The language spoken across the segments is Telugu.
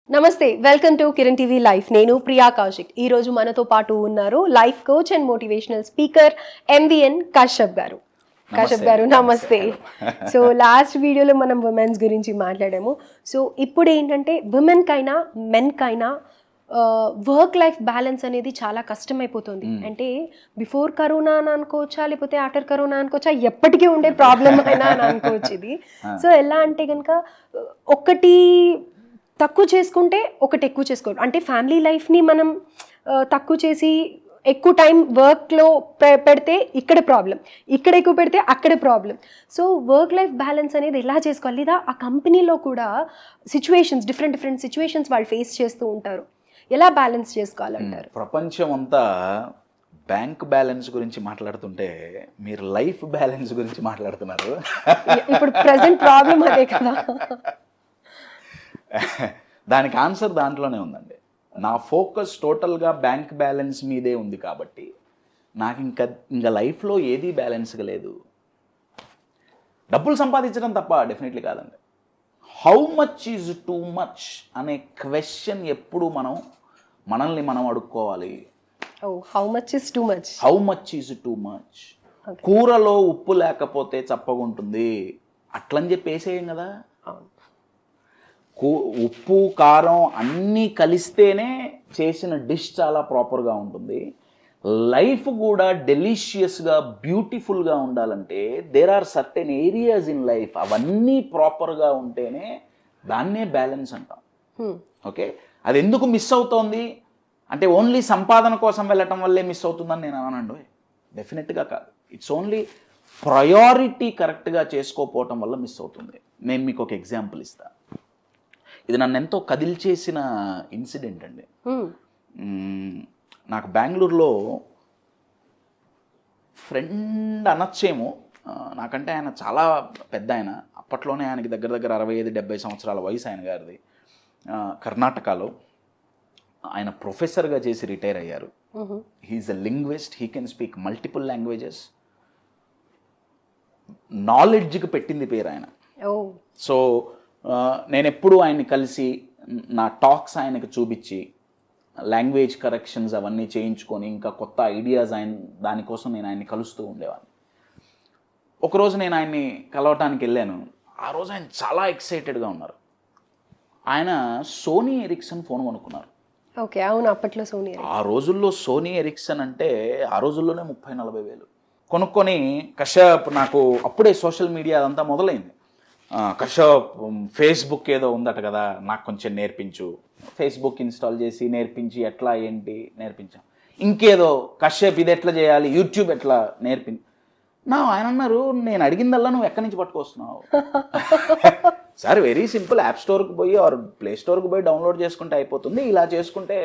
నమస్తే, welcome to Kiran TV life. నేను ప్రియా కౌశిక్. ఈ రోజు మనతో పాటు ఉన్నారు life coach and motivational speaker MVN Kashyap గారు. కశ్యప్ గారు నమస్తే. సో లాస్ట్ వీడియోలో మనం ఉమెన్స్ గురించి మాట్లాడాము. సో ఇప్పుడు ఏంటంటే ఉమెన్ కైనా మెన్ కైనా వర్క్ లైఫ్ బ్యాలెన్స్ అనేది చాలా కష్టమైపోతుంది. అంటే బిఫోర్ కరోనా అని అనుకోవచ్చా, లేకపోతే ఆఫ్టర్ కరోనా అనుకోవచ్చా, ఎప్పటికీ ఉండే ప్రాబ్లమ్ అయినా అని అనుకోవచ్చు ఇది. సో ఎలా అంటే కనుక ఒకటి తక్కువ చేసుకుంటే ఒకటి ఎక్కువ చేసుకోవడం, అంటే ఫ్యామిలీ లైఫ్ని మనం తక్కువ చేసి ఎక్కువ టైం వర్క్లో పెడితే ఇక్కడ ప్రాబ్లం, ఇక్కడ ఎక్కువ పెడితే అక్కడే problem. So work life balance అనేది ఎలా చేసుకోవాలి, లేదా ఆ కంపెనీలో కూడా సిచ్యువేషన్స్ డిఫరెంట్ సిచ్యువేషన్స్ వాళ్ళు ఫేస్ చేస్తూ ఉంటారు, ఎలా బ్యాలెన్స్ చేసుకోవాలంటారు? ప్రపంచం అంతా బ్యాంక్ బ్యాలెన్స్ గురించి మాట్లాడుతుంటే మీరు లైఫ్ బ్యాలెన్స్ గురించి మాట్లాడుతున్నారు. ఇప్పుడు ప్రెసెంట్ ప్రాబ్లం అదే కదా. దానికి ఆన్సర్ దాంట్లోనే ఉందండి. నా ఫోకస్ టోటల్గా బ్యాంక్ బ్యాలెన్స్ మీదే ఉంది కాబట్టి నాకు ఇంకా లైఫ్లో ఏదీ బ్యాలెన్స్గా లేదు. డబ్బులు సంపాదించడం తప్ప డెఫినెట్లీ కాదండి. How much is too much అనే క్వశ్చన్ ఎప్పుడు మనల్ని మనం అడుక్కోవాలి. How much is too much, how much is too much. కూరలో ఉప్పు లేకపోతే చప్పగుంటుంది అట్లని చెప్పి వేసేయం కదా. ఉప్పు కారం అన్నీ కలిస్తేనే చేసిన డిష్ చాలా ప్రాపర్గా ఉంటుంది. లైఫ్ కూడా డెలిషియస్గా బ్యూటిఫుల్గా ఉండాలంటే there are certain areas in life, అవన్నీ ప్రాపర్గా ఉంటేనే దాన్నే బ్యాలెన్స్ అంటాం. ఓకే, అది ఎందుకు మిస్ అవుతోంది అంటే ఓన్లీ సంపాదన కోసం వెళ్ళటం వల్లే మిస్ అవుతుందని నేను అనండి. డెఫినెట్గా కాదు. ఇట్స్ ఓన్లీ ప్రయారిటీ కరెక్ట్గా చేసుకోకపోవటం వల్ల మిస్ అవుతుంది. నేను మీకు ఒక ఎగ్జాంపుల్ ఇస్తాను. ఇది నన్ను ఎంతో కదిల్చేసిన ఇన్సిడెంట్ అండి. నాకు బెంగళూరులో ఫ్రెండ్ అనొచ్చేమో, నాకంటే ఆయన చాలా పెద్ద ఆయన. అప్పట్లోనే ఆయనకి దగ్గర 65-70 సంవత్సరాల వయసు ఆయన గారిది. కర్ణాటకలో ఆయన ప్రొఫెసర్గా చేసి రిటైర్ అయ్యారు. He is a linguist, he can speak multiple languages. నాలెడ్జ్కి పెట్టింది పేరు ఆయన. సో నేను ఎప్పుడు ఆయన్ని కలిసి నా టాక్స్ ఆయనకు చూపించి లాంగ్వేజ్ కరెక్షన్స్ అవన్నీ చేయించుకొని ఇంకా కొత్త ఐడియాస్ దానికోసం నేను ఆయన్ని కలుస్తూ ఉండేవాడిని. ఒకరోజు నేను ఆయన్ని కలవటానికి వెళ్ళాను. ఆ రోజు ఆయన చాలా ఎక్సైటెడ్గా ఉన్నారు. ఆయన సోనీ ఎరిక్సన్ ఫోన్ కొనుక్కున్నారు. ఓకే, అవును, అప్పట్లో సోనీ. ఆ రోజుల్లో సోనీ ఎరిక్సన్ అంటే ఆ రోజుల్లోనే 30-40 వేలు కొనుక్కొని, కశ్యప్ నాకు అప్పుడే సోషల్ మీడియా అదంతా మొదలైంది. కశ్యప్ ఫేస్బుక్ ఏదో ఉందట కదా, నాకు కొంచెం నేర్పించు. ఫేస్బుక్ ఇన్స్టాల్ చేసి నేర్పించి ఎట్లా ఏంటి నేర్పించాం. ఇంకేదో కశ్యప్ ఇది ఎట్లా చేయాలి, యూట్యూబ్ ఎట్లా ఆయన అన్నారు, నేను అడిగిందల్లా నువ్వు ఎక్కడి నుంచి పట్టుకొస్తున్నావు? సార్ వెరీ సింపుల్, యాప్ స్టోర్కి పోయి ఆర్ ప్లే స్టోర్కి పోయి డౌన్లోడ్ చేసుకుంటే అయిపోతుంది, ఇలా చేసుకుంటే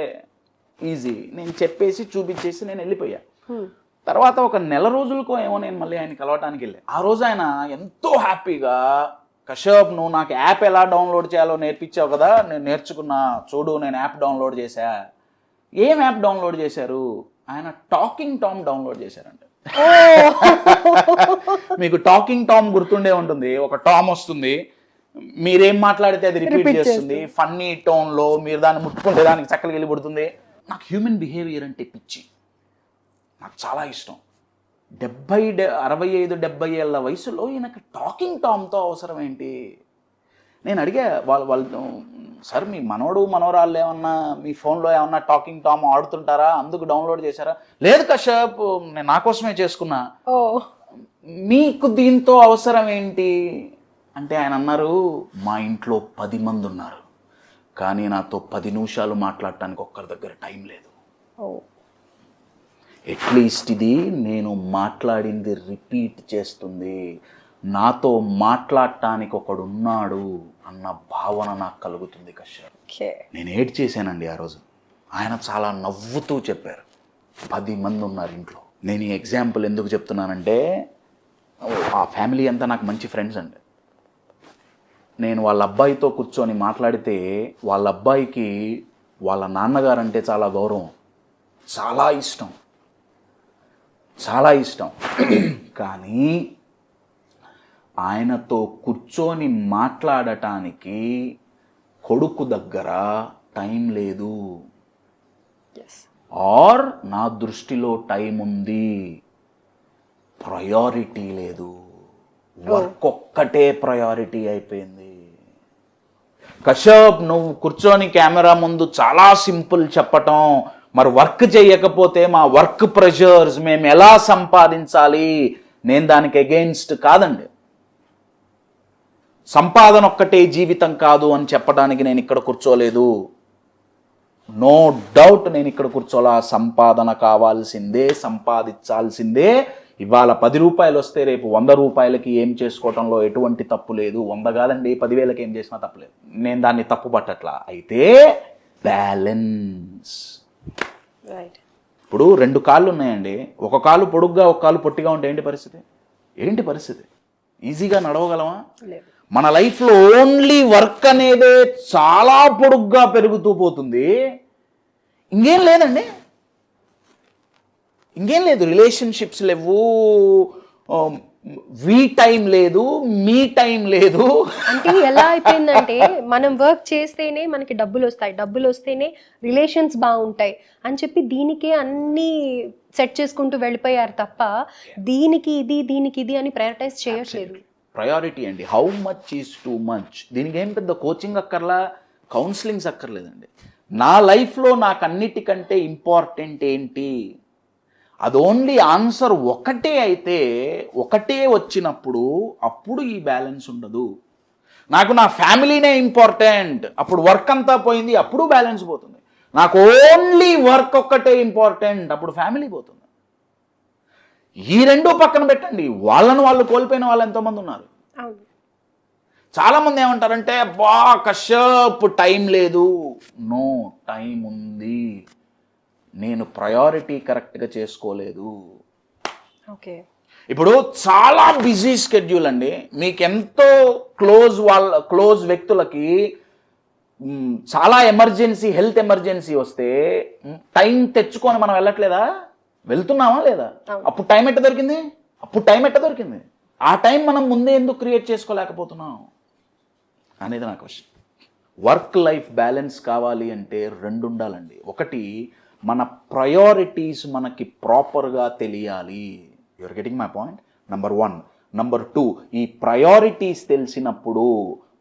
ఈజీ. నేను చెప్పేసి చూపించేసి నేను వెళ్ళిపోయా. తర్వాత ఒక నెల రోజులకో ఏమో నేను మళ్ళీ ఆయన కలవటానికి వెళ్ళాను. ఆ రోజు ఆయన ఎంతో హ్యాపీగా, కశ్యప్ నువ్వు నాకు యాప్ ఎలా డౌన్లోడ్ చేయాలో నేర్పించావు కదా, నేను నేర్చుకున్నా చూడు, నేను యాప్ డౌన్లోడ్ చేశా. ఏం యాప్ డౌన్లోడ్ చేశారు? ఆయన టాకింగ్ టామ్ డౌన్లోడ్ చేశారండి. మీకు టాకింగ్ టామ్ గుర్తుండే ఉంటుంది. ఒక టామ్ వస్తుంది, మీరేం మాట్లాడితే అది రిపీట్ చేస్తుంది ఫన్నీ టోన్లో. మీరు దాన్ని ముట్టుకుంటే దానికి చక్కగా వెళ్ళిపడుతుంది. నాకు హ్యూమన్ బిహేవియర్ అంటే పిచ్చి, నాకు చాలా ఇష్టం. 65-70 ఏళ్ళ వయసులో ఈయనకి టాకింగ్ టామ్తో అవసరం ఏంటి? నేను అడిగా వాళ్ళు సార్ మీ మనోడు మనోరాళ్ళు ఏమన్నా మీ ఫోన్లో ఏమన్నా టాకింగ్ టామ్ ఆడుతుంటారా, అందుకు డౌన్లోడ్ చేశారా? లేదు కశ్యప్, నేను నా కోసమే చేసుకున్నా. మీకు దీంతో అవసరం ఏంటి అంటే ఆయన అన్నారు, మా ఇంట్లో 10 మంది ఉన్నారు, కానీ నాతో 10 నిమిషాలు మాట్లాడటానికి ఒక్కరి దగ్గర టైం లేదు. అట్లీస్ట్ ఇది నేను మాట్లాడింది రిపీట్ చేస్తుంది, నాతో మాట్లాడటానికి ఒకడున్నాడు అన్న భావన నాకు కలుగుతుంది కశ్యప్. నేను ఏడ్ చేశానండి ఆ రోజు. ఆయన చాలా నవ్వుతూ చెప్పారు, 10 మంది ఉన్నారు ఇంట్లో. నేను ఈ ఎగ్జాంపుల్ ఎందుకు చెప్తున్నానంటే, ఆ ఫ్యామిలీ అంతా నాకు మంచి ఫ్రెండ్స్ అండి. నేను వాళ్ళ అబ్బాయితో కూర్చొని మాట్లాడితే వాళ్ళ అబ్బాయికి వాళ్ళ నాన్నగారంటే చాలా గౌరవం, చాలా ఇష్టం. కానీ ఆయనతో కూర్చొని మాట్లాడటానికి కొడుకు దగ్గర టైం లేదు, ఎస్ ఆర్ నా దృష్టిలో టైం ఉంది, ప్రయారిటీ లేదు, వర్క్ ఒక్కటే ప్రయారిటీ అయిపోయింది. కశ్యప్ నువ్వు కూర్చొని కెమెరా ముందు చాలా సింపుల్ చెప్పటం, మరి వర్క్ చేయకపోతే మా వర్క్ ప్రెషర్స్ మేము ఎలా సంపాదించాలి, నేను దానికి అగెయిన్స్ట్ కాదండి. సంపాదన ఒక్కటే జీవితం కాదు అని చెప్పడానికి నేను ఇక్కడ కూర్చోలేదు. నో డౌట్ నేను ఇక్కడ కూర్చోలా. సంపాదన కావాల్సిందే, సంపాదించాల్సిందే. ఇవాళ 10 రూపాయలు వస్తే రేపు 100 రూపాయలకి ఏం చేసుకోవటంలో ఎటువంటి తప్పు లేదు. 100 కాదండి, 10,000కి ఏం చేసినా తప్పులేదు. నేను దాన్ని తప్పు పట్టట్లా. అయితే బ్యాలెన్స్. రైట్. ఇప్పుడు 2 కాళ్ళు ఉన్నాయండి, ఒక కాలు పొడుగ్గా ఒక కాలు పొట్టిగా ఉంటే ఏంటి పరిస్థితి? ఈజీగా నడవగలమా? లేదు. మన లైఫ్లో ఓన్లీ వర్క్ అనేదే చాలా పొడుగ్గా పెరుగుతూ పోతుంది. ఇంకేం లేదండి, ఇంకేం లేదు. రిలేషన్షిప్స్ లేవు, వీ టైం లేదు, మీ టైం లేదు. అంటే ఎలా అయిపోయిందంటే మనం వర్క్ చేస్తేనే మనకి డబ్బులు వస్తాయి, డబ్బులు వస్తేనే రిలేషన్స్ బాగుంటాయి అని చెప్పి దీనికే అన్ని సెట్ చేసుకుంటూ వెళ్ళిపోయారు తప్ప దీనికి ఇది అని ప్రయారిటైజ్ చేయట్లేదు. ప్రయారిటీ అండి. How much is too much. దీనికి ఏం పెద్ద కోచింగ్ అక్కర్లా, కౌన్సిలింగ్స్ అక్కర్లేదండి. నా లైఫ్లో నాకు అన్నిటికంటే ఇంపార్టెంట్ ఏంటి, అది ఓన్లీ ఆన్సర్ ఒకటే అయితే, ఒకటే వచ్చినప్పుడు అప్పుడు ఈ బ్యాలెన్స్ ఉండదు. నాకు నా ఫ్యామిలీనే ఇంపార్టెంట్, అప్పుడు వర్క్ అంతా పోయింది, అప్పుడు బ్యాలెన్స్ పోతుంది. నాకు ఓన్లీ వర్క్ ఒక్కటే ఇంపార్టెంట్, అప్పుడు ఫ్యామిలీ పోతుంది. ఈ 2 పక్కన పెట్టండి, వాళ్ళు కోల్పోయిన వాళ్ళు ఎంతోమంది ఉన్నారు. చాలామంది ఏమంటారంటే బా కశ్యప్ టైం లేదు. నో, టైం ఉంది, నేను ప్రయారిటీ కరెక్ట్గా చేసుకోలేదు. ఓకే. ఇప్పుడు చాలా బిజీ స్కెడ్యూల్ అండి. మీకు ఎంతో క్లోజ్ వ్యక్తులకి చాలా ఎమర్జెన్సీ, హెల్త్ ఎమర్జెన్సీ వస్తే టైం తెచ్చుకొని మనం వెళ్ళట్లేదా? వెళ్తున్నామా లేదా? అప్పుడు టైం ఎట్ట దొరికింది? ఆ టైం మనం ముందే ఎందుకు క్రియేట్ చేసుకోలేకపోతున్నాం అనేది నా క్వశ్చన్. వర్క్ లైఫ్ బ్యాలెన్స్ కావాలి అంటే 2 ఉండాలండి. ఒకటి, మన ప్రయారిటీస్ మనకి ప్రాపర్గా తెలియాలి. You're getting my point? Number 1. Number 2, ఈ ప్రయారిటీస్ తెలిసినప్పుడు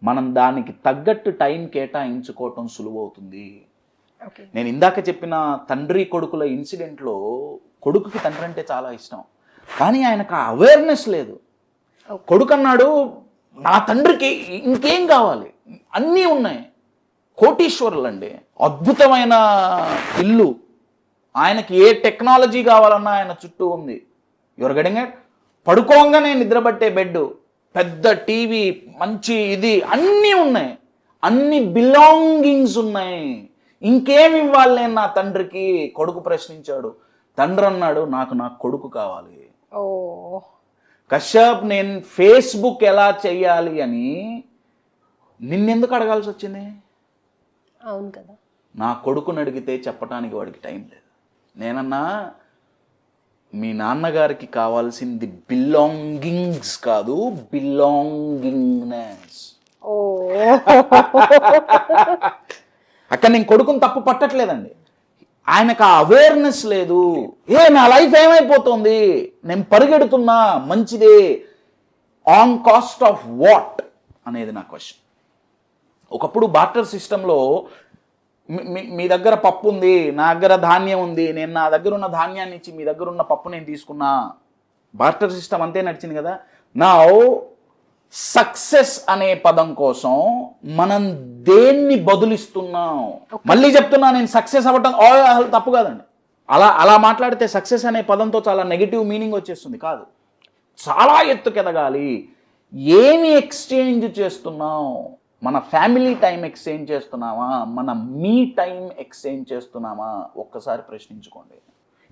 మనం దానికి తగ్గట్టు టైం కేటాయించుకోవటం సులువవుతుంది. నేను ఇందాక చెప్పిన తండ్రి కొడుకుల ఇన్సిడెంట్లో కొడుకుకి తండ్రి అంటే చాలా ఇష్టం, కానీ ఆయనకు ఆ అవేర్నెస్ లేదు. కొడుకు అన్నాడు, నా తండ్రికి ఇంకేం కావాలి, అన్నీ ఉన్నాయి, కోటీశ్వరులు అండి, అద్భుతమైన ఇల్లు, ఆయనకి ఏ టెక్నాలజీ కావాలన్నా ఆయన చుట్టూ ఉంది. You're getting it? పడుకోగానే నిద్రపట్టే బెడ్, పెద్ద టీవీ, మంచి ఇది, అన్నీ ఉన్నాయి, అన్ని బిలాంగింగ్స్ ఉన్నాయి. ఇంకేమి ఇవ్వాలి నేను నా తండ్రికి? కొడుకు ప్రశ్నించాడు. తండ్రి అన్నాడు, నాకు నా కొడుకు కావాలి. కశ్యప్, నేను ఫేస్బుక్ ఎలా చెయ్యాలి అని నిన్నెందుకు అడగాల్సి వచ్చింది? అవును కదా. నా కొడుకుని అడిగితే చెప్పడానికి వాడికి టైం లేదు. నేనన్నా, మీ నాన్నగారికి కావాల్సింది బిలాంగింగ్స్ కాదు, బిలాంగింగ్నెస్. అక్కడ నేను కొడుకుని తప్పు పట్టట్లేదండి, ఆయనకు ఆ అవేర్నెస్ లేదు. నా లైఫ్ ఏమైపోతుంది, నేను పరిగెడుతున్నా, మంచిదే, ఆన్ కాస్ట్ ఆఫ్ వాట్ అనేది నా క్వశ్చన్. ఒకప్పుడు బార్టర్ సిస్టంలో మీ దగ్గర పప్పు ఉంది, నా దగ్గర ధాన్యం ఉంది, నేను నా దగ్గర ఉన్న ధాన్యాన్ని ఇచ్చి మీ దగ్గర ఉన్న పప్పు నేను తీసుకున్నా. బార్టర్ సిస్టమ్ అంతే నడిచింది కదా. నా సక్సెస్ అనే పదం కోసం మనం దేన్ని బదులిస్తున్నాం? మళ్ళీ చెప్తున్నా, నేను సక్సెస్ అవ్వటం తప్పు కాదండి. అలా మాట్లాడితే సక్సెస్ అనే పదంతో చాలా నెగిటివ్ మీనింగ్ వచ్చేస్తుంది. కాదు, చాలా ఎత్తుకెదగాలి. ఏమి ఎక్స్చేంజ్ చేస్తున్నాం? మన ఫ్యామిలీ టైం ఎక్స్చేంజ్ చేస్తున్నామా, మన మీ టైం ఎక్స్చేంజ్ చేస్తున్నామా? ఒక్కసారి ప్రశ్నించుకోండి.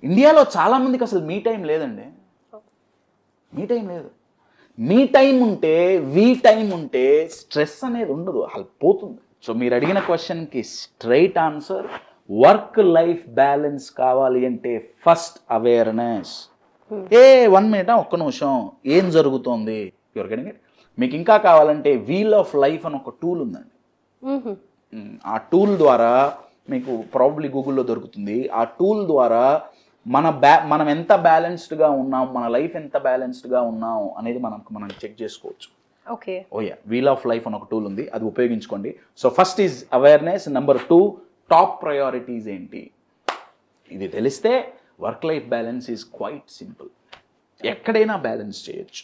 ఇండియాలో చాలామందికి అసలు మీ టైం లేదండి. మీ టైం లేదు. మీ టైం ఉంటే, వీ టైం ఉంటే స్ట్రెస్ అనేది ఉండదు, అసలు పోతుంది. సో మీరు అడిగిన క్వశ్చన్కి straight answer, work life balance కావాలి అంటే ఫస్ట్ అవేర్నెస్. 1 మినిట్, ఒక్క నిమిషం, ఏం జరుగుతోంది? Your getting it? మీకు ఇంకా కావాలంటే వీల్ ఆఫ్ లైఫ్ అని ఒక టూల్ ఉందండి. ఆ టూల్ ద్వారా మీకు ప్రాబబ్లీ గూగుల్లో దొరుకుతుంది. ఆ టూల్ ద్వారా మనం ఎంత బ్యాలెన్స్డ్గా ఉన్నాం, మన లైఫ్ ఎంత బ్యాలెన్స్డ్గా ఉన్నాం అనేది మనం చెక్ చేసుకోవచ్చు. ఓకే. వీల్ ఆఫ్ లైఫ్ అని ఒక టూల్ ఉంది, అది ఉపయోగించుకోండి. So first is awareness, number 2 top priorities ఏంటి, ఇది తెలిస్తే work life balance is quite simple. ఎక్కడైనా బ్యాలెన్స్ చేయొచ్చు.